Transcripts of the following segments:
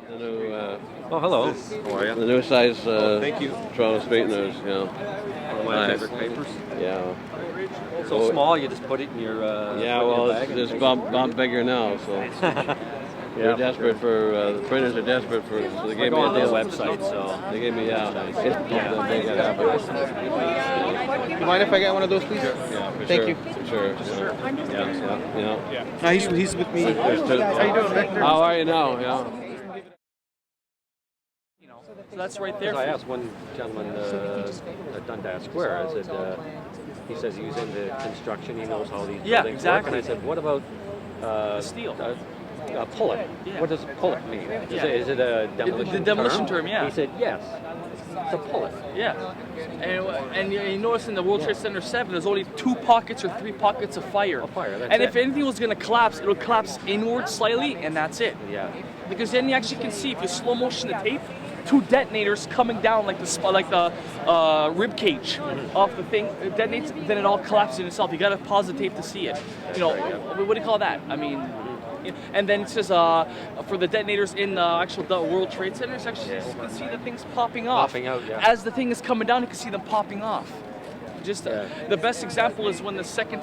The new Oh, hello. How are the you? new size Thank you. Toronto Street News. One of my Nice. favorite papers. Yeah. So small, you just put it in your Yeah, put it in well, your bag and it's take bump bigger now, so they're for desperate sure. the printers are desperate for, so they I gave go me a on their deal. website, so They gave me, they could have it. You mind if I get one of those, please? Yeah, for Thank sure. you. For sure. Yeah. He's with me. How you doing, Victor? How are you now? Yeah. So that's right there. I asked one gentleman at Dundas Square, I said, he says he's into construction, he knows how these Yeah, buildings exactly. work, and I said, what about Steel. pullet? Yeah. What does pullet mean? Yeah. Is it a demolition The demolition term, yeah. He said, yes, it's a pullet. Yeah, and you notice in the World Trade Center 7, there's only 2 pockets or 3 pockets of fire. Of fire, that's and it. if anything was going to collapse, it'll collapse inward slightly, and that's it. Yeah. Because then you actually can see, if you slow motion the tape, 2 detonators coming down like the rib cage off the thing detonates, then it all collapses in itself. You got to pause the tape to see it. You know, what do you call that? I mean. And then it says for the detonators in the actual World Trade Center, it's actually you can see the things popping off. Popping out, yeah. As the thing is coming down, you can see them popping off. Just the best example is when the second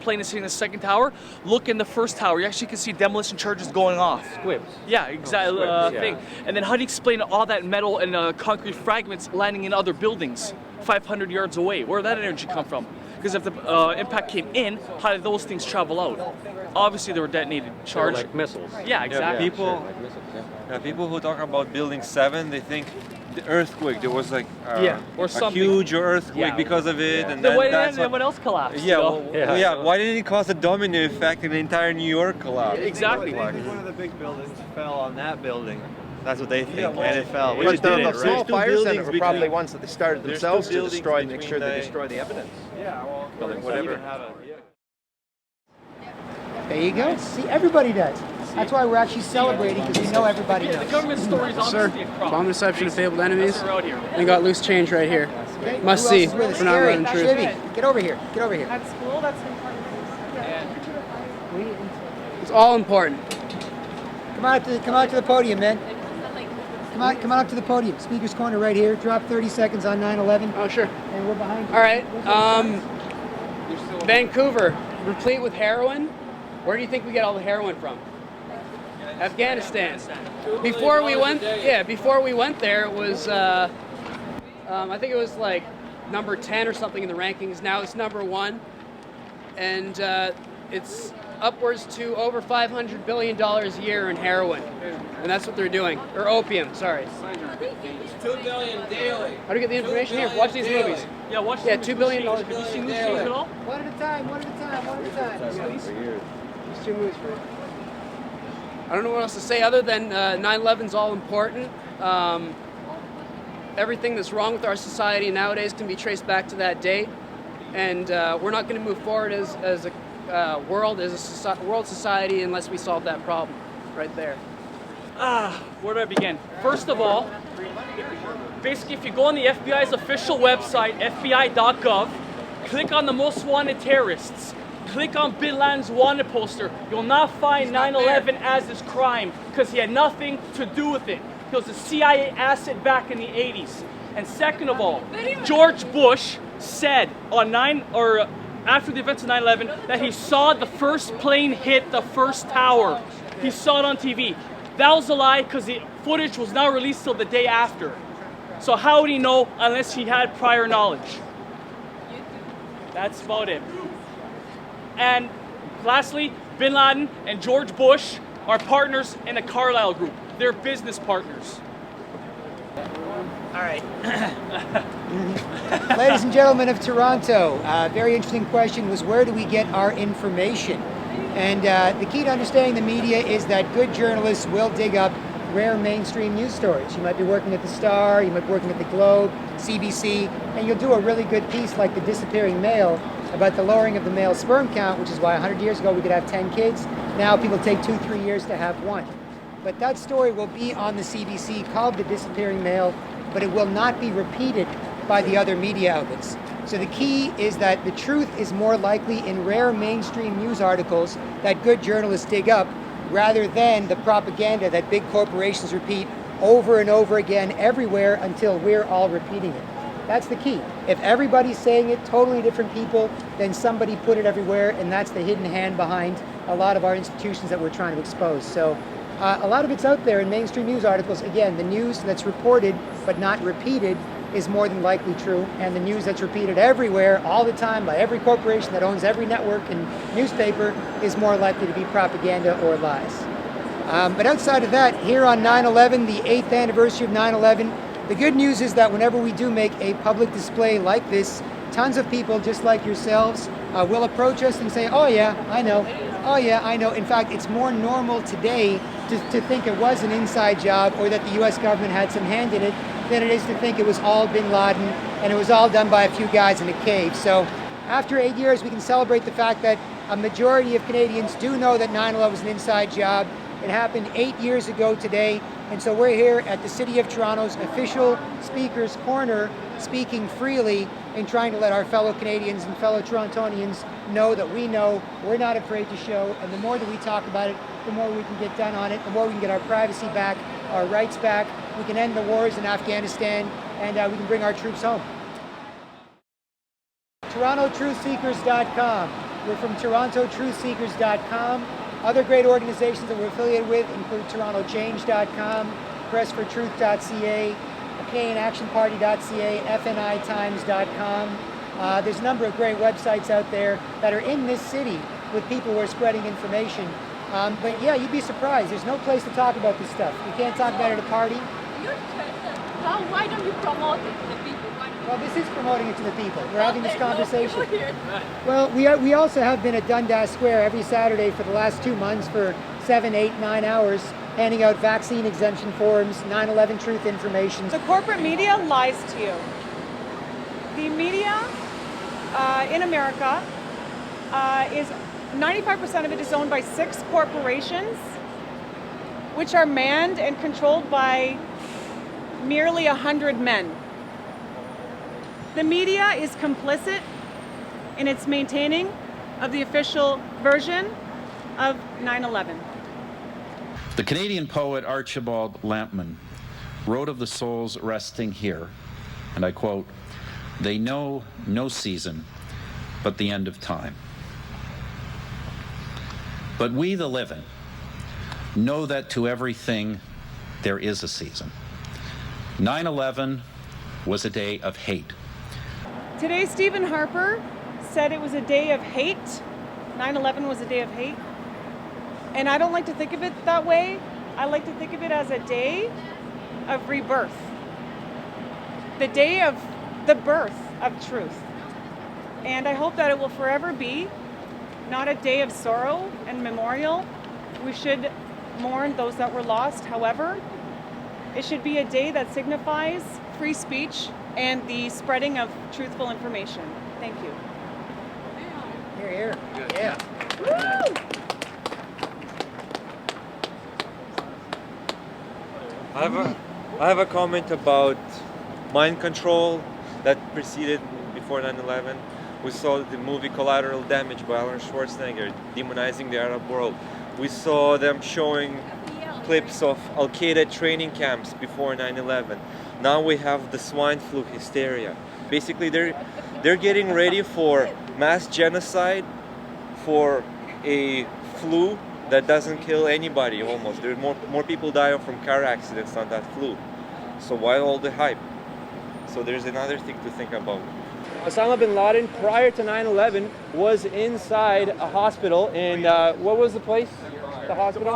plane is hitting the second tower. Look in the first tower, you actually can see demolition charges going off. Squibs. Yeah, exactly. squibs, yeah. Thing. And then how do you explain all that metal and concrete fragments landing in other buildings 500 yards away? Where did that energy come from? Because if the impact came in, how did those things travel out? Obviously, they were detonated, charged. Like missiles. Yeah, exactly. people- Sure, like missiles, yeah. People who talk about Building 7, they think the earthquake. There was like Or a something. huge earthquake Yeah. because of it, Yeah. and Then then why that's didn't everyone else collapse? yeah, you know? well, yeah. Why didn't it cause a domino effect and the entire New York collapse? Exactly. Maybe one of the big buildings fell on that building. That's what they think, Yeah, well, and it fell. We But just the did it, small right? fires then buildings were probably between- ones that they started There's themselves two to buildings destroy and make between sure they the- destroy the evidence. Yeah, well, Building whatever. whatever. There you go. See, everybody does. That's why we're actually celebrating, because we know everybody Yeah, the knows. government story is obviously a crop. Bomb deception of fabled enemies. That's what we're out here. And got loose change right here. Okay? Must Who see else is with us? for not Gary, running truth. Shivy, get over here. Get over here. At school, that's important. It's all important. Come out to the podium, man. Come on up to the podium. Speaker's corner right here. Drop 30 seconds on 9/11, Oh, sure. and we're behind you. All right. Vancouver, replete with heroin. Where do you think we get all the heroin from? Afghanistan. Before we went there, it was, I think it was like number 10 or something in the rankings. Now it's number 1, and it's upwards to over $500 billion a year in heroin, and that's what they're doing, or opium. Sorry. $2 billion daily. How do you get the information here? Watch these movies. Yeah, watch Yeah, the $2 billion. Have you seen these things at all? One at a time. One at a time. One at a time. These 2 movies for. I don't know what else to say other than 9/11's all important. Everything that's wrong with our society nowadays can be traced back to that date, and we're not going to move forward as a world society unless we solve that problem right there. Where do I begin? First of all, basically, if you go on the FBI's official website, FBI.gov, click on the most wanted terrorists. Click on Bin Laden's wanted poster. You'll not find 9/11 as his crime, because he had nothing to do with it. He was a CIA asset back in the 80s. And second of all, George Bush said after the events of 9/11 that he saw the first plane hit the first tower. He saw it on TV. That was a lie, because the footage was not released till the day after. So how would he know unless he had prior knowledge? That's about it. And lastly, Bin Laden and George Bush are partners in the Carlyle Group. They're business partners. All right. Ladies and gentlemen of Toronto, very interesting question was, where do we get our information? And the key to understanding the media is that good journalists will dig up rare mainstream news stories. You might be working at the Star, you might be working at the Globe, CBC, and you'll do a really good piece like the disappearing male about the lowering of the male sperm count, which is why 100 years ago we could have 10 kids. Now people take 2-3 years to have 1. But that story will be on the CBC called The Disappearing Male, but it will not be repeated by the other media outlets. So the key is that the truth is more likely in rare mainstream news articles that good journalists dig up rather than the propaganda that big corporations repeat over and over again everywhere until we're all repeating it. That's the key. If everybody's saying it, totally different people, then somebody put it everywhere, and that's the hidden hand behind a lot of our institutions that we're trying to expose. So a lot of it's out there in mainstream news articles. Again, the news that's reported but not repeated is more than likely true, and the news that's repeated everywhere all the time by every corporation that owns every network and newspaper is more likely to be propaganda or lies. But outside of that, here on 9/11, the 8th anniversary of 9/11, the good news is that whenever we do make a public display like this, tons of people just like yourselves will approach us and say, oh yeah, I know. Oh yeah, I know. In fact, it's more normal today to think it was an inside job or that the US government had some hand in it than it is to think it was all bin Laden and it was all done by a few guys in a cave. So after 8 years, we can celebrate the fact that a majority of Canadians do know that 9/11 was an inside job. It happened 8 years ago today, and so we're here at the City of Toronto's official Speaker's Corner, speaking freely and trying to let our fellow Canadians and fellow Torontonians know that we know, we're not afraid to show, and the more that we talk about it, the more we can get done on it, the more we can get our privacy back, our rights back, we can end the wars in Afghanistan, and we can bring our troops home. TorontoTruthSeekers.com. We're from TorontoTruthSeekers.com. Other great organizations that we're affiliated with include TorontoChange.com, PressForTruth.ca, CanadianActionParty.ca, FNITimes.com. There's a number of great websites out there that are in this city with people who are spreading information. But yeah, you'd be surprised. There's no place to talk about this stuff. You can't talk about it at a party. Why don't you promote it to the people? Well, this is promoting it to the people. We're having this conversation. Well, we also have been at Dundas Square every Saturday for the last 2 months for 7, 8, 9 hours, handing out vaccine exemption forms, 9/11 truth information. The corporate media lies to you. The media in America is 95% of it is owned by 6 corporations, which are manned and controlled by merely 100 men. The media is complicit in its maintaining of the official version of 9/11. The Canadian poet Archibald Lampman wrote of the souls resting here, and I quote, "They know no season but the end of time. But we, the living, know that to everything there is a season. 9/11 was a day of hate. Today, Stephen Harper said it was a day of hate. 9/11 was a day of hate. And I don't like to think of it that way. I like to think of it as a day of rebirth. The day of the birth of truth. And I hope that it will forever be not a day of sorrow and memorial. We should mourn those that were lost. However, it should be a day that signifies free speech and the spreading of truthful information. Thank you. Here, here. Yeah. Woo! I have a comment about mind control that preceded before 9/11. We saw the movie Collateral Damage by Arnold Schwarzenegger demonizing the Arab world. We saw them showing clips of Al-Qaeda training camps before 9/11. Now we have the swine flu hysteria. Basically, they're getting ready for mass genocide, for a flu that doesn't kill anybody almost. There more people die from car accidents on that flu. So why all the hype? So there's another thing to think about. Osama bin Laden, prior to 9/11, was inside a hospital in, what was the place? The hospital?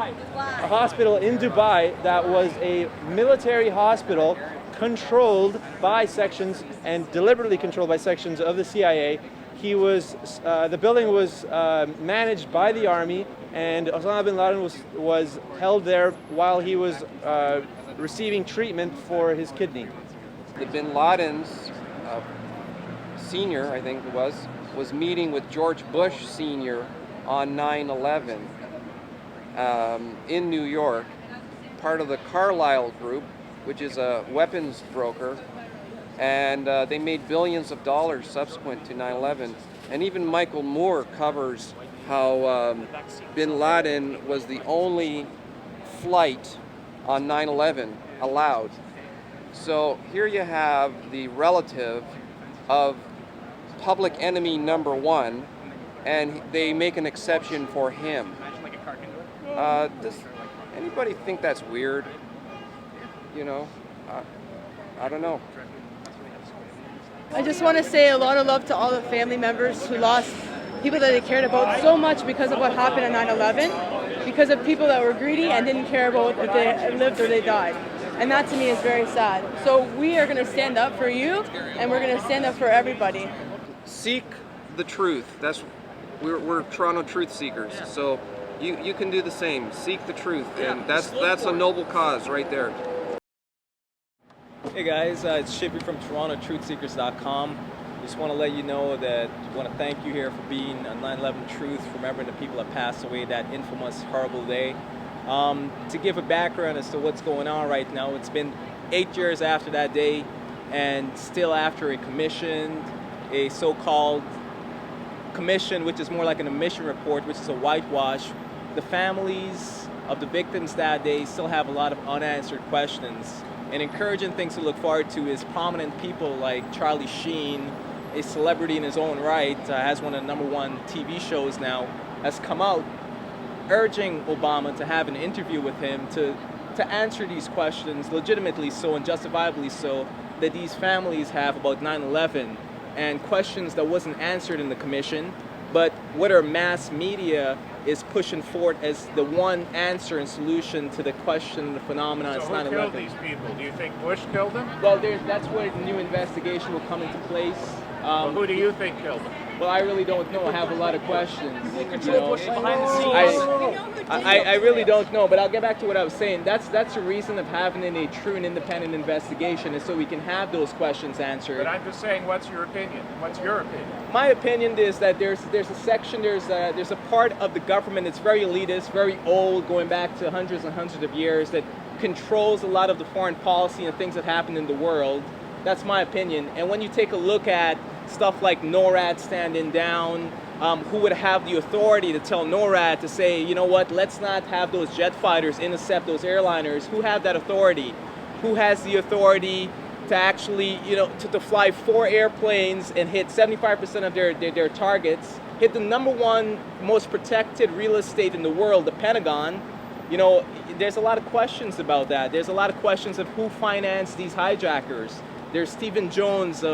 A hospital in Dubai that was a military hospital controlled by sections and deliberately controlled by sections of the CIA. He was, the building was managed by the army, and Osama bin Laden was held there while he was receiving treatment for his kidney. The bin Ladens, Senior, I think it was meeting with George Bush Senior on 9/11 in New York, part of the Carlyle Group, which is a weapons broker, and they made billions of dollars subsequent to 9/11. And even Michael Moore covers how bin Laden was the only flight on 9/11 allowed. So here you have the relative of public enemy number one, and they make an exception for him. Does anybody think that's weird? You know, I don't know. I just want to say a lot of love to all the family members who lost people that they cared about so much because of what happened on 9/11, because of people that were greedy and didn't care about if they lived or they died. And that to me is very sad. So we are going to stand up for you, and we're going to stand up for everybody. Seek the truth. We're Toronto truth seekers. So you can do the same. Seek the truth, and that's a noble cause right there. Hey guys, it's Shippy from TorontoTruthSeekers.com. Just want to let you know that I want to thank you here for being on 9/11 Truth, remembering the people that passed away that infamous, horrible day. To give a background as to what's going on right now, it's been 8 years after that day, and still after a so-called commission, which is more like an omission report, which is a whitewash. The families of the victims that day still have a lot of unanswered questions. And encouraging things to look forward to is prominent people like Charlie Sheen, a celebrity in his own right, has one of the #1 TV shows now, has come out urging Obama to have an interview with him to answer these questions legitimately so and justifiably so that these families have about 9/11, and questions that wasn't answered in the commission, but what our mass media is pushing forward as the one answer and solution to the question, the phenomenon. So who killed these people? Do you think Bush killed them? Well, that's where the new investigation will come into place. Well, who do you think killed them? Well, I really don't know. I have a lot of questions. Control Bush behind the scenes. I really don't know, but I'll get back to what I was saying. That's the reason of having a true and independent investigation, is so we can have those questions answered. But I'm just saying, what's your opinion? What's your opinion? My opinion is that there's a section, there's a part of the government that's very elitist, very old, going back to hundreds and hundreds of years, that controls a lot of the foreign policy and things that happen in the world. That's my opinion. And when you take a look at stuff like NORAD standing down, who would have the authority to tell NORAD to say, you know what, let's not have those jet fighters intercept those airliners? Who have that authority? Who has the authority to actually, to fly 4 airplanes and hit 75% of their targets, hit the #1 most protected real estate in the world, the Pentagon? There's a lot of questions about that. There's a lot of questions of who financed these hijackers. There's Stephen Jones,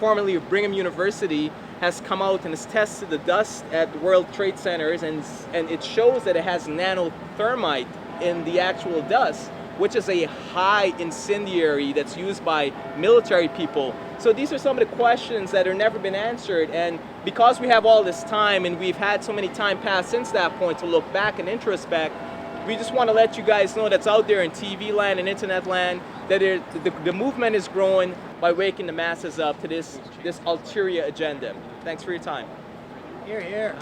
formerly of Brigham University, has come out and has tested the dust at the World Trade Centers, and it shows that it has nanothermite in the actual dust, which is a high incendiary that's used by military people. So these are some of the questions that have never been answered, and because we have all this time and we've had so many time pass since that point to look back and introspect, we just want to let you guys know that's out there in TV land and internet land, that the movement is growing by waking the masses up to this ulterior agenda. Thanks for your time. Here.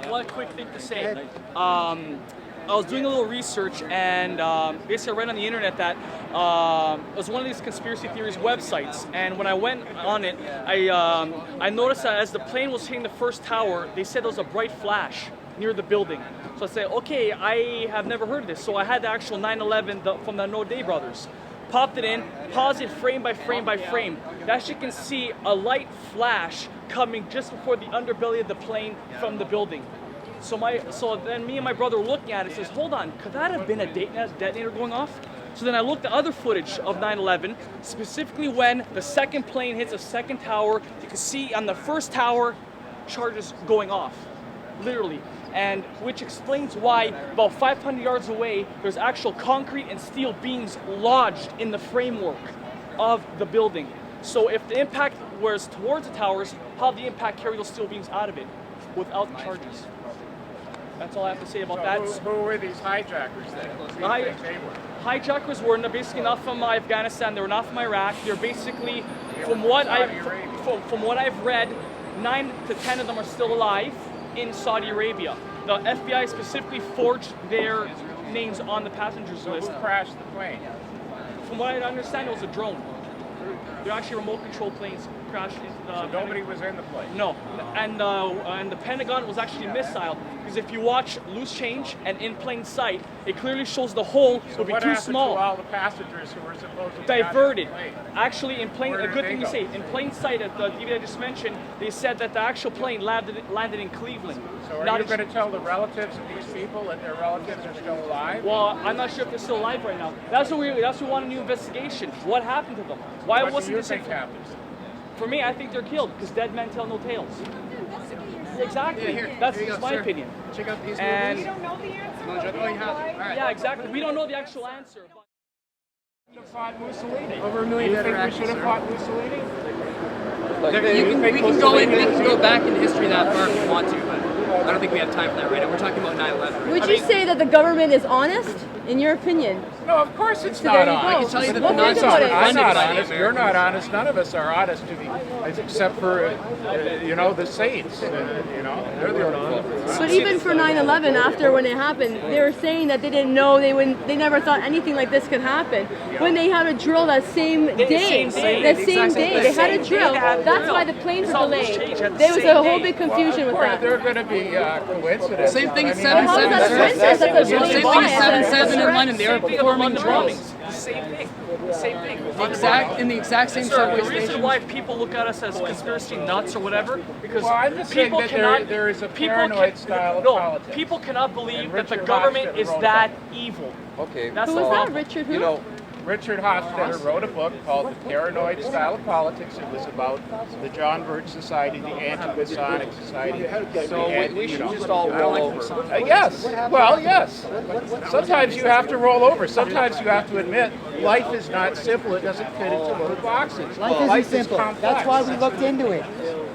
One quick thing to say. I was doing a little research, and basically I read on the internet that it was one of these conspiracy theories websites, and when I went on it, I noticed that as the plane was hitting the first tower, they said there was a bright flash near the building. So I said, okay, I have never heard of this. So I had the actual 9/11 from the No Day Brothers. Popped it in, paused it frame by frame by frame. As you can see, a light flash coming just before the underbelly of the plane from the building. So then me and my brother were looking at it, says, hold on, could that have been a detonator going off? So then I looked at other footage of 9/11, specifically when the second plane hits a second tower. You can see on the first tower, charges going off, literally. And which explains why about 500 yards away, there's actual concrete and steel beams lodged in the framework of the building. So if the impact was towards the towers, how did the impact carry those steel beams out of it without charges? That's all I have to say about that. Who were these hijackers then? Who do you think they were? Hijackers were basically not from Afghanistan. They were not from Iraq. They're basically, from what I've read, 9 to 10 of them are still alive in Saudi Arabia. The FBI specifically forged their names on the passengers list. Who crashed the plane? From what I understand, it was a drone. They're actually remote control planes crashed into the. So nobody was in the plane. No, and the Pentagon was actually missiled because if you watch Loose Change and In Plain Sight, it clearly shows the hole So will be what too happened small. to all the passengers who were supposedly Diverted. on the plane? Actually, in plain, Where a did good they thing you go? say. In plain sight, at the DVD I just mentioned, they said that the actual plane landed in Cleveland. So are Not you in- going to tell the relatives of these people that their relatives are still alive? Well, I'm not sure if they're still alive right now. That's what we want a new investigation. What happened to them? Why What do wasn't you this? think happened? For me, I think they're killed because dead men tell no tales. Exactly. Yeah, here That's you just go, my sir. opinion. Check out these And movies. don't know the answer. Oh, you have. All right. yeah, exactly. We don't know the actual answer. We should have fought Mussolini. Over a million You better think we actors, should have sir. fought Mussolini? We can go in. We can go back in history that far if we want to, but I don't think we have time for that right now. We're talking about 9/11. Would you say that the government is honest, in your opinion? No, of course it's So not there you honest. go. I can tell you that Well, the Nazis think were about it. I'm funded not by the honest. You're Americans. not honest. None of us are honest, except for the saints. They're the only ones. But even for 9/11, after when it happened, they were saying that they didn't know, they never thought anything like this could happen. When they had a drill that same day, they had a drill. That's why the planes were delayed. There was a whole big confusion with that. There are going to be coincidences. Same thing I as mean, 7/7. How is that a coincidence? That's a Same really thing biased. as 7/7 in London. They were Same thing of the performing London drills. bombings. The same thing. The same thing. In the exact same Sir, subway the reason station. why people look at us as conspiracy nuts or whatever, because Well, I'm just saying people that cannot. there is a people paranoid can- style of no, politics. people cannot believe And that the Richard government Hofstadter is wrote that that. evil. Okay. That's Who the was that? problem. Richard who? You know, Richard Hofstadter wrote a book called The Paranoid Style of Politics. It was about the John Birch Society, the Anti-Masonic Society. so we should just all roll over. Yes. Well, yes. Sometimes you have to roll over. Sometimes you have to admit life is not simple. It doesn't fit into little boxes. Life isn't is simple. complex. That's why we looked into it.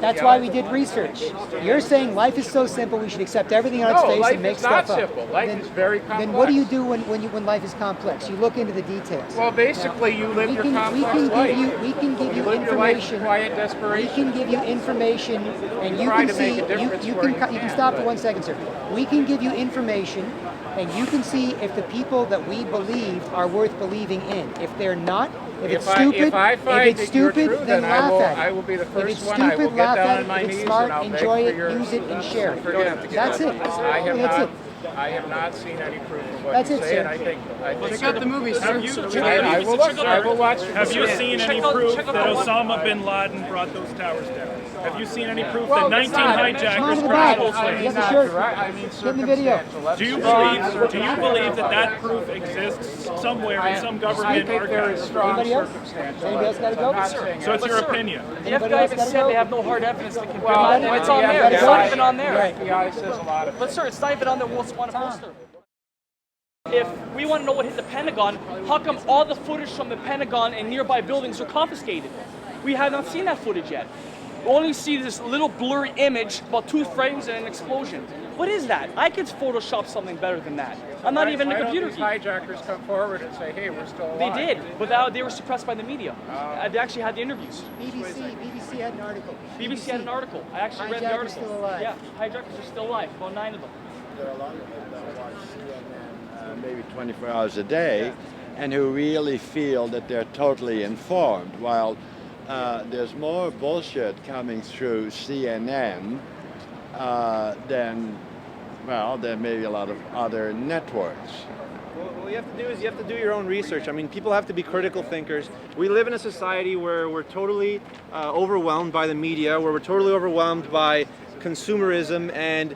That's why we did research. You're saying life is so simple we should accept everything on its No, face life and make is not stuff up. simple. Life is very complex. Then what do you do when life is complex? You look into the details. Well, basically, you live we your can complex give life. you we can give you live your life in information. quiet We desperation. can give you information, and you Try can to see. make a difference You where can you can, stop for but- 1 second, sir. We can give you information, and you can see if the people that we believe are worth believing in. If they're not, if it's stupid, if I find it's that you're stupid, true, then I laugh will, at it. I will be the If first it's one. I will stupid, get laugh down at on it. my If knees it's smart, and I'll beg enjoy for it, your use it, and share it. That's it. I have That's not. it. I have not seen any proof of what That's you it, say, sir. and I think. Check out the movies, sir. I will look. I will watch. Have you seen any proof that Osama bin Laden brought those towers down? Have you seen any proof that 19 hijackers crashed those You planes? have the shirt. I mean, Get in the video. Do you believe that that proof exists somewhere in some I government think there is archive? strong Anybody else? circumstantial Anybody else gotta go? evidence. I'm not saying So it's it. your opinion. The Anybody FBI else even gotta said go? they have no hard evidence to confirm Well, that. It's on the there. It's FBI not even on there. The FBI says a lot of But sir, it's not even on the Wolf Swan poster. If we want to know what hit the Pentagon, how come all the footage from the Pentagon and nearby buildings are confiscated? We have not seen that footage yet. We only see this little blurry image about 2 frames and an explosion. What is that? I could Photoshop something better than that. I'm not even a computer geek. geek. Hijackers come forward and say, "Hey, we're still They alive." did, but they were suppressed by the media. They actually had the interviews. BBC had an article. BBC had an article. I actually read the Hijackers article. still alive. Yeah, hijackers are still alive. About 9 of them. There are a lot of people that watch CNN maybe 24 hours a day and who really feel that they're totally informed, while there's more bullshit coming through CNN than maybe a lot of other networks. What you have to do is you have to do your own research. I mean, people have to be critical thinkers. We live in a society where we're totally overwhelmed by the media, where we're totally overwhelmed by consumerism and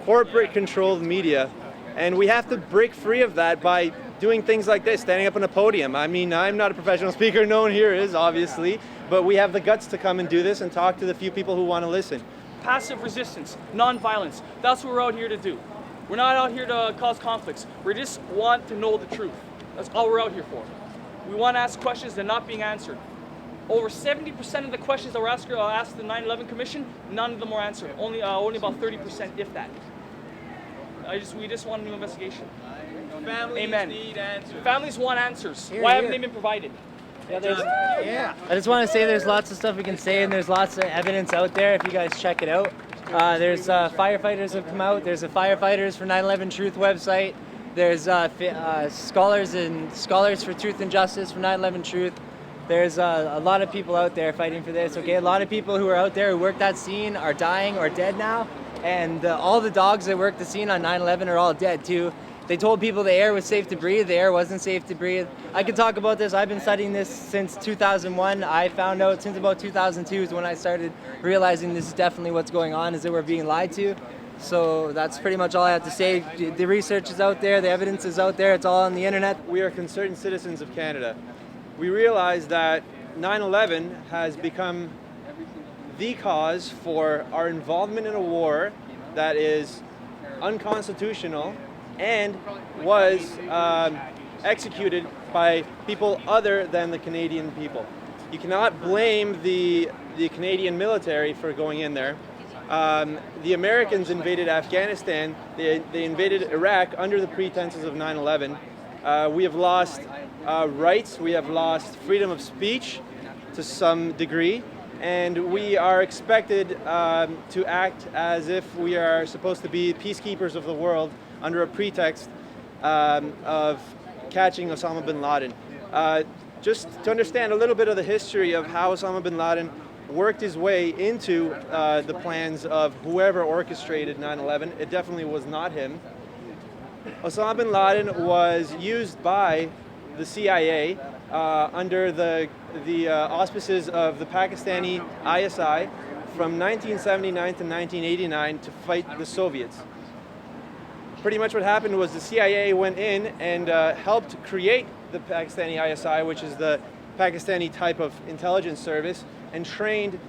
corporate-controlled media, and we have to break free of that by doing things like this, standing up on a podium. I mean, I'm not a professional speaker, no one here is, obviously, but we have the guts to come and do this and talk to the few people who want to listen. Passive resistance, non-violence. That's what we're out here to do. We're not out here to cause conflicts. We just want to know the truth. That's all we're out here for. We want to ask questions that are not being answered. Over 70% of the questions that were asked the 9/11 Commission, none of them were answered. Only about 30%, if that. We just want a new investigation. Families Amen. need answers. Families want answers. Here, Why haven't here. they been provided? I just want to say there's lots of stuff we can say, and there's lots of evidence out there if you guys check it out. There's firefighters have come out. There's a Firefighters for 9/11 Truth website. There's scholars for Truth and Justice for 9/11 Truth. There's a lot of people out there fighting for this, okay? A lot of people who are out there who worked that scene are dying or dead now. And all the dogs that worked the scene on 9/11 are all dead too. They told people the air was safe to breathe. The air wasn't safe to breathe. I can talk about this. I've been studying this since 2001. I found out since about 2002 is when I started realizing this is definitely what's going on, is that we're being lied to. So that's pretty much all I have to say. The research is out there. The evidence is out there. It's all on the internet. We are concerned citizens of Canada. We realize that 9/11 has become the cause for our involvement in a war that is unconstitutional and was executed by people other than the Canadian people. You cannot blame the Canadian military for going in there. The Americans invaded Afghanistan. They invaded Iraq under the pretenses of 9/11. We have lost rights. We have lost freedom of speech to some degree. And we are expected to act as if we are supposed to be peacekeepers of the world under a pretext of catching Osama bin Laden. Just to understand a little bit of the history of how Osama bin Laden worked his way into the plans of whoever orchestrated 9/11, it definitely was not him. Osama bin Laden was used by the CIA under the auspices of the Pakistani ISI from 1979 to 1989 to fight the Soviets. Pretty much what happened was the CIA went in and helped create the Pakistani ISI, which is the Pakistani type of intelligence service, and trained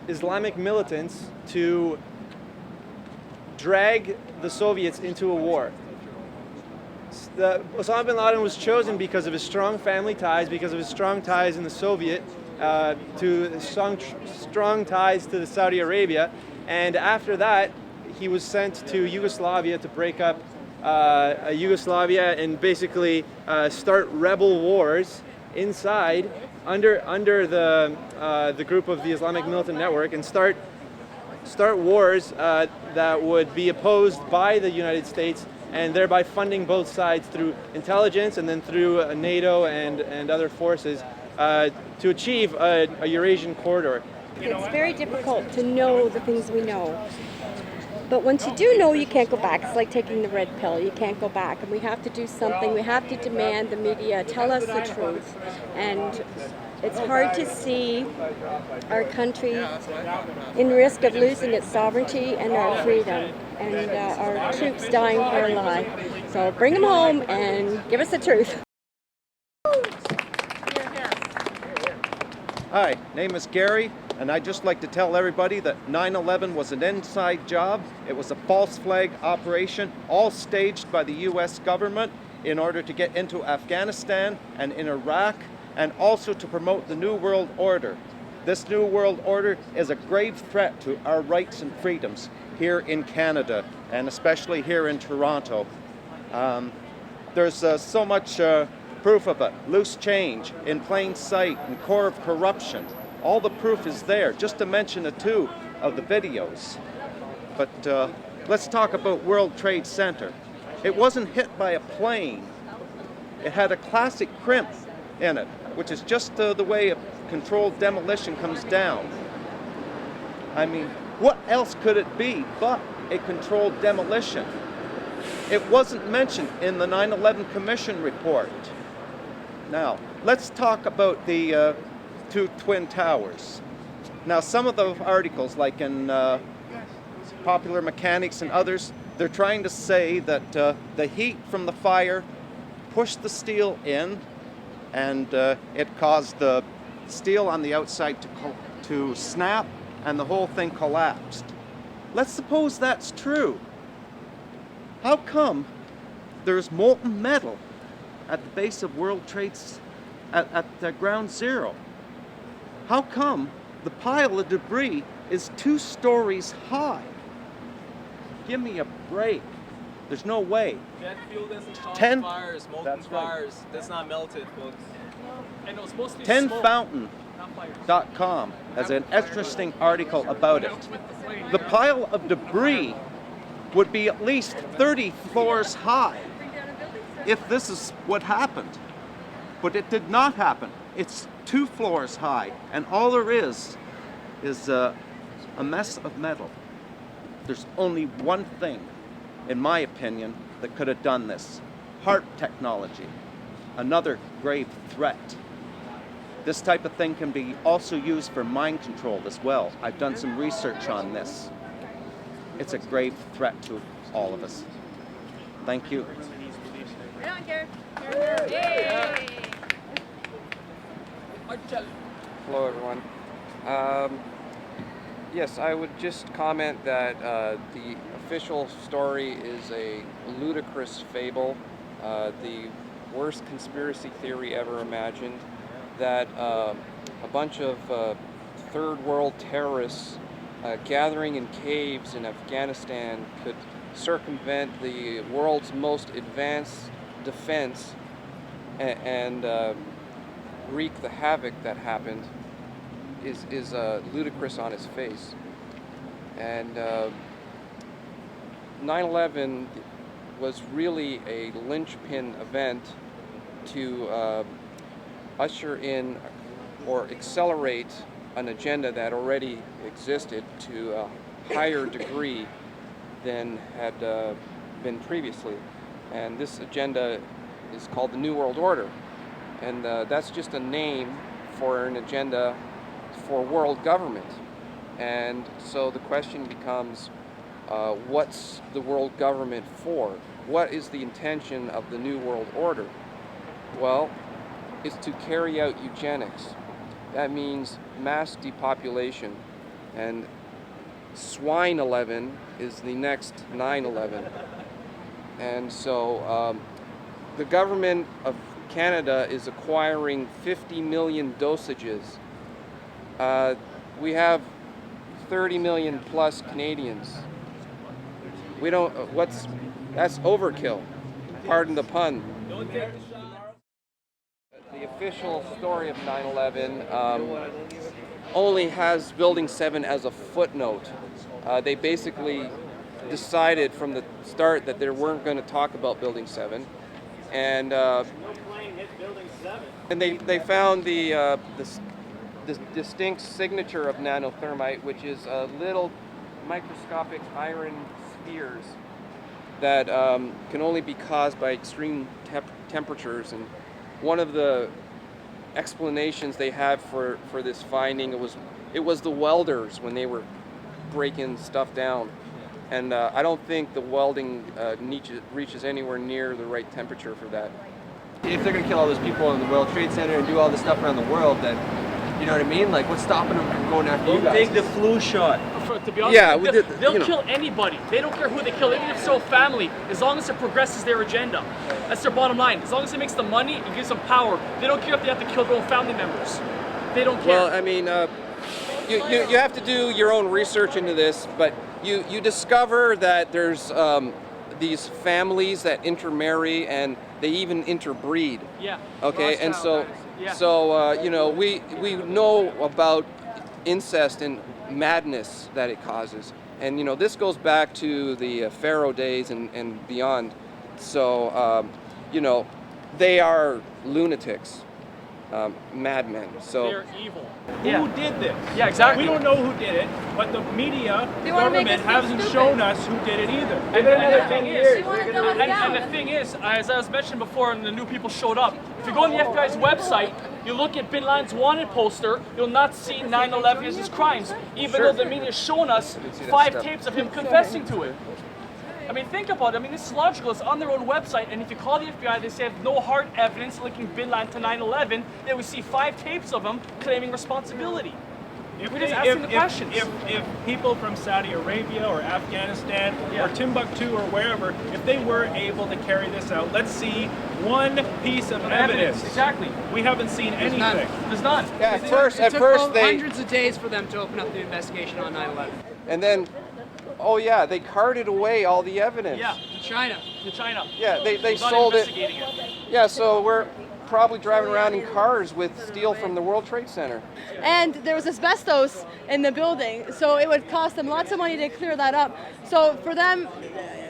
Islamic militants to drag the Soviets into a war. Osama bin Laden was chosen because of his strong family ties, because of his strong ties in the Soviet, to strong ties to the Saudi Arabia, and after that he was sent to Yugoslavia to break up Yugoslavia and basically start rebel wars inside under the group of the Islamic Militant Network, and start wars that would be opposed by the United States, and thereby funding both sides through intelligence and then through NATO and other forces to achieve a Eurasian corridor. It's very difficult to know the things we know. But once you do know, you can't go back. It's like taking the red pill. You can't go back. And we have to do something. We have to demand the media tell us the truth. And it's hard to see our country in risk of losing its sovereignty and our freedom, and our troops dying for a lie. So bring them home and give us the truth. Hi, name is Gary, and I'd just like to tell everybody that 9/11 was an inside job. It was a false flag operation, all staged by the US government in order to get into Afghanistan and in Iraq, and also to promote the New World Order. This New World Order is a grave threat to our rights and freedoms here in Canada, and especially here in Toronto. There's so much proof of it. Loose change, in plain sight, and core of corruption. All the proof is there, just to mention a two of the videos. But let's talk about World Trade Center. It wasn't hit by a plane. It had a classic crimp in it, which is just the way a controlled demolition comes down. I mean, what else could it be but a controlled demolition? It wasn't mentioned in the 9/11 Commission report. Now, let's talk about the two Twin Towers. Now, some of the articles, like in Popular Mechanics and others, they're trying to say that the heat from the fire pushed the steel in, and it caused the steel on the outside to snap, and the whole thing collapsed. Let's suppose that's true. How come there's molten metal at the base of World Trade's, at ground zero? How come the pile of debris is 2 stories high? Give me a break. There's no way. Jet fuel doesn't cause 10 fires, molten fires. That's not melted, folks. And it was mostly 10fountain.com has an interesting article about it. The pile of debris would be at least 30 floors high if this is what happened. But it did not happen. It's 2 floors high, and all there is a mess of metal. There's only one thing, in my opinion, that could have done this. HAARP technology, another grave threat. This type of thing can be also used for mind control as well. I've done some research on this. It's a grave threat to all of us. Thank you. I don't care. Hello, everyone. Yes, I would just comment that the official story is a ludicrous fable, the worst conspiracy theory ever imagined, that a bunch of third world terrorists gathering in caves in Afghanistan could circumvent the world's most advanced defense and wreak the havoc that happened is ludicrous on its face. And 9/11 was really a linchpin event to usher in or accelerate an agenda that already existed to a higher degree than had been previously. And this agenda is called the New World Order. And that's just a name for an agenda for world government. And so the question becomes, what's the world government for? What is the intention of the New World Order? Well, it's to carry out eugenics. That means mass depopulation. And Swine 11 is the next 9/11. And so the government of Canada is acquiring 50 million dosages. We have 30 million plus Canadians. We don't, that's overkill, pardon the pun. The official story of 9/11 only has Building 7 as a footnote. They basically decided from the start that they weren't going to talk about Building 7. And they found the distinct signature of nanothermite, which is little microscopic iron spheres that can only be caused by extreme temperatures. And one of the explanations they have for this finding, it was the welders when they were breaking stuff down. And I don't think the welding reaches anywhere near the right temperature for that. If they're going to kill all those people in the World Trade Center and do all this stuff around the world, then, you know what I mean? Like, what's stopping them from going after you guys? Take the flu shot. To be honest, they'll kill anybody. They don't care who they kill, even if it's their family, as long as it progresses their agenda. That's their bottom line. As long as it makes them money, it gives them power. They don't care if they have to kill their own family members. They don't care. Well, I mean, you have to do your own research into this, but you discover that there's these families that intermarry and they even interbreed. Yeah. Okay, and so Yeah. you know, we know about incest and madness that it causes, and you know, this goes back to the Pharaoh days and beyond. So you know, they are lunatics, madmen. So they're evil. Who did this? Yeah, exactly. We don't know who did it, but the media, They wanna make government us look hasn't stupid. shown us who did it either. And the thing is, as I was mentioning before, and the new people showed up, if you go on the FBI's website, you look at Bin Laden's wanted poster, you'll not see 9/11 as his crimes, even though the media's shown us 5 tapes of him confessing to it. I mean, think about it. I mean, this is logical. It's on their own website, and if you call the FBI, they say have no hard evidence linking Bin Laden to 9/11. Then we see 5 tapes of him claiming responsibility. We're just asking the questions. If people from Saudi Arabia or Afghanistan or Timbuktu or wherever, if they were able to carry this out, let's see one piece of evidence. Exactly. We haven't seen anything. There's none. Yeah, It took hundreds of days for them to open up the investigation on 9/11. and then, oh yeah, they carted away all the evidence. Yeah, to China. To China. Yeah, they Without sold it. investigating it. Yeah, so we're probably driving around in cars with steel from the World Trade Center. And there was asbestos in the building, so it would cost them lots of money to clear that up. So for them,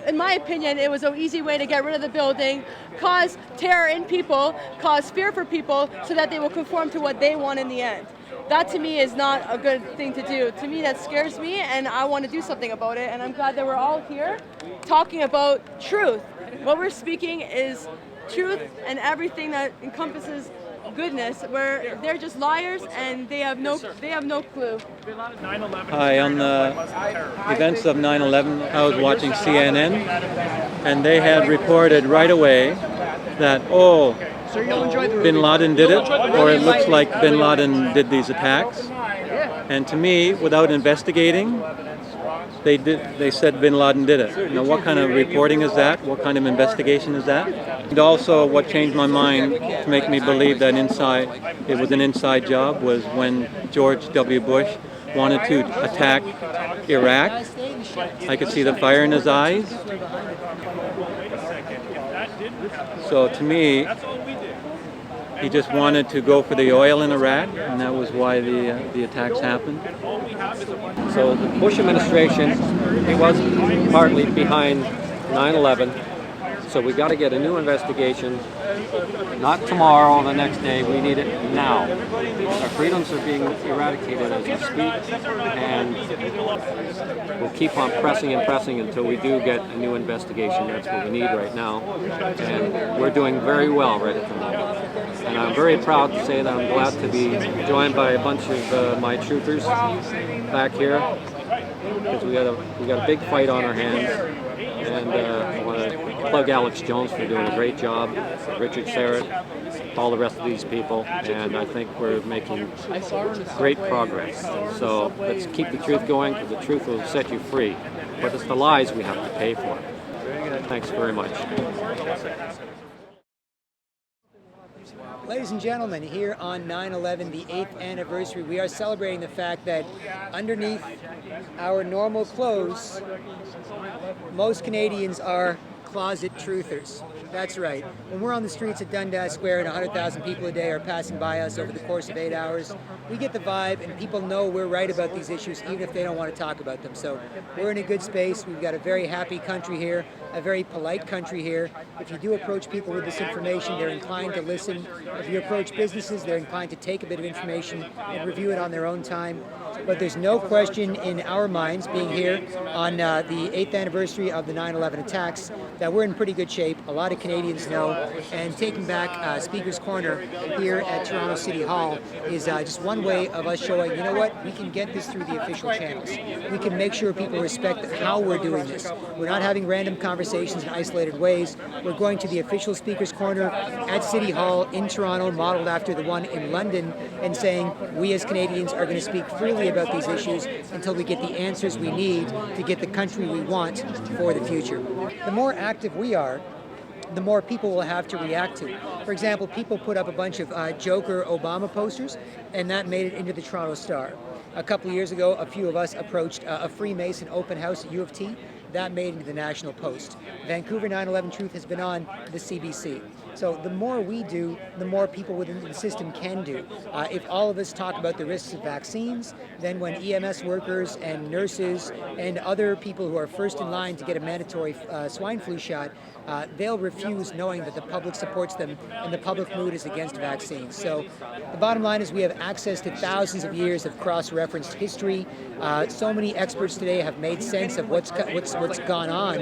in my opinion, it was an easy way to get rid of the building, cause terror in people, cause fear for people, so that they will conform to what they want in the end. That to me is not a good thing to do. To me, that scares me, and I want to do something about it. And I'm glad that we're all here talking about truth. What we're speaking is truth and everything that encompasses goodness, where they're just liars and they have no clue. Hi, on the events of 9/11, I was watching CNN, and they had reported right away that, Bin Laden did it, or it looks like Bin Laden did these attacks. And to me, without investigating, they said Bin Laden did it. Now, what kind of reporting is that? What kind of investigation is that? And also, what changed my mind to make me believe that it was an inside job was when George W. Bush wanted to attack Iraq. I could see the fire in his eyes. So to me, he just wanted to go for the oil in Iraq, and that was why the attacks happened. So the Bush administration, he was partly behind 9/11. So we got to get a new investigation, not tomorrow or the next day. We need it now. Our freedoms are being eradicated as we speak, and we'll keep on pressing and pressing until we do get a new investigation. That's what we need right now, and we're doing very well right at the moment. And I'm very proud to say that I'm glad to be joined by a bunch of my truthers back here, because we got a big fight on our hands. And I want to plug Alex Jones for doing a great job, Richard Serrett, all the rest of these people, and I think we're making great progress. So let's keep the truth going, because the truth will set you free. But it's the lies we have to pay for. Thanks very much. Ladies and gentlemen, here on 9/11, the 8th anniversary, we are celebrating the fact that underneath our normal clothes, most Canadians are closet truthers. That's right. When we're on the streets of Dundas Square and 100,000 people a day are passing by us over the course of 8 hours, we get the vibe, and people know we're right about these issues, even if they don't want to talk about them. So we're in a good space. We've got a very happy country here, a very polite country here. If you do approach people with this information, they're inclined to listen. If you approach businesses, they're inclined to take a bit of information and review it on their own time. But there's no question in our minds, being here on the 8th anniversary of the 9/11 attacks, that we're in pretty good shape. A lot of Canadians know, and taking back Speaker's Corner here at Toronto City Hall is just one way of us showing, you know what, we can get this through the official channels. We can make sure people respect how we're doing this. We're not having random conversations in isolated ways. We're going to the official Speaker's Corner at City Hall in Toronto, modeled after the one in London, and saying we as Canadians are going to speak freely about these issues until we get the answers we need to get the country we want for the future. The more active we are, the more people will have to react to. For example, people put up a bunch of Joker Obama posters, and that made it into the Toronto Star. A couple of years ago, a few of us approached a Freemason open house at U of T. That made it into the National Post. Vancouver 9/11 Truth has been on the CBC. So the more we do, the more people within the system can do. If all of us talk about the risks of vaccines, then when EMS workers and nurses and other people who are first in line to get a mandatory swine flu shot, they'll refuse, knowing that the public supports them and the public mood is against vaccines. So the bottom line is we have access to thousands of years of cross-referenced history. So many experts today have made sense of what's gone on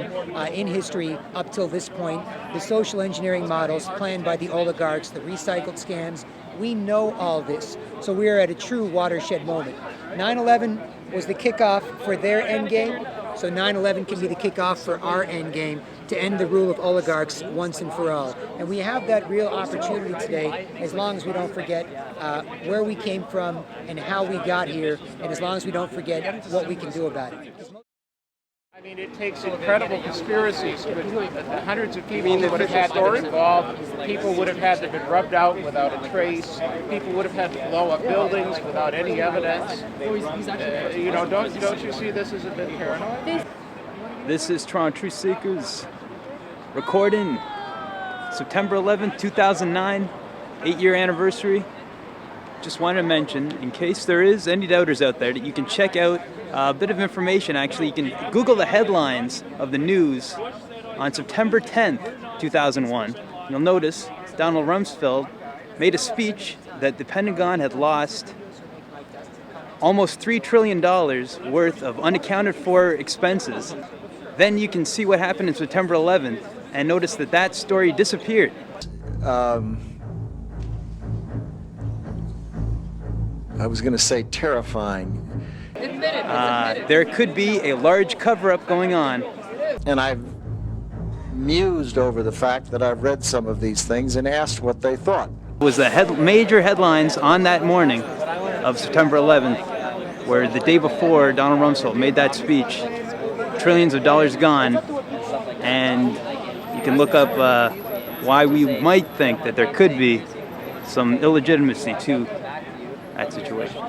in history up till this point. The social engineering models planned by the oligarchs, the recycled scams, we know all this. So we are at a true watershed moment. 9/11 was the kickoff for their end game. So 9/11 can be the kickoff for our end game to end the rule of oligarchs once and for all. And we have that real opportunity today, as long as we don't forget where we came from and how we got here, and as long as we don't forget what we can do about it. I mean, it takes incredible conspiracies with hundreds of people who would have had to be involved. People would have had to be rubbed out without a trace. People would have had to blow up buildings without any evidence. You know, don't you see this as a bit paranoid? This is Toronto Truth Seekers recording September 11th, 2009, 8-year anniversary. Just wanted to mention, in case there is any doubters out there, that you can check out a bit of information. Actually, you can Google the headlines of the news on September 10th, 2001, you'll notice Donald Rumsfeld made a speech that the Pentagon had lost almost $3 trillion worth of unaccounted for expenses. Then you can see what happened in September 11th and notice that that story disappeared. I was going to say terrifying. There could be a large cover-up going on. And I've mused over the fact that I've read some of these things and asked what they thought. It was the major headlines on that morning of September 11th, where the day before Donald Rumsfeld made that speech, trillions of dollars gone, and you can look up why we might think that there could be some illegitimacy to that situation.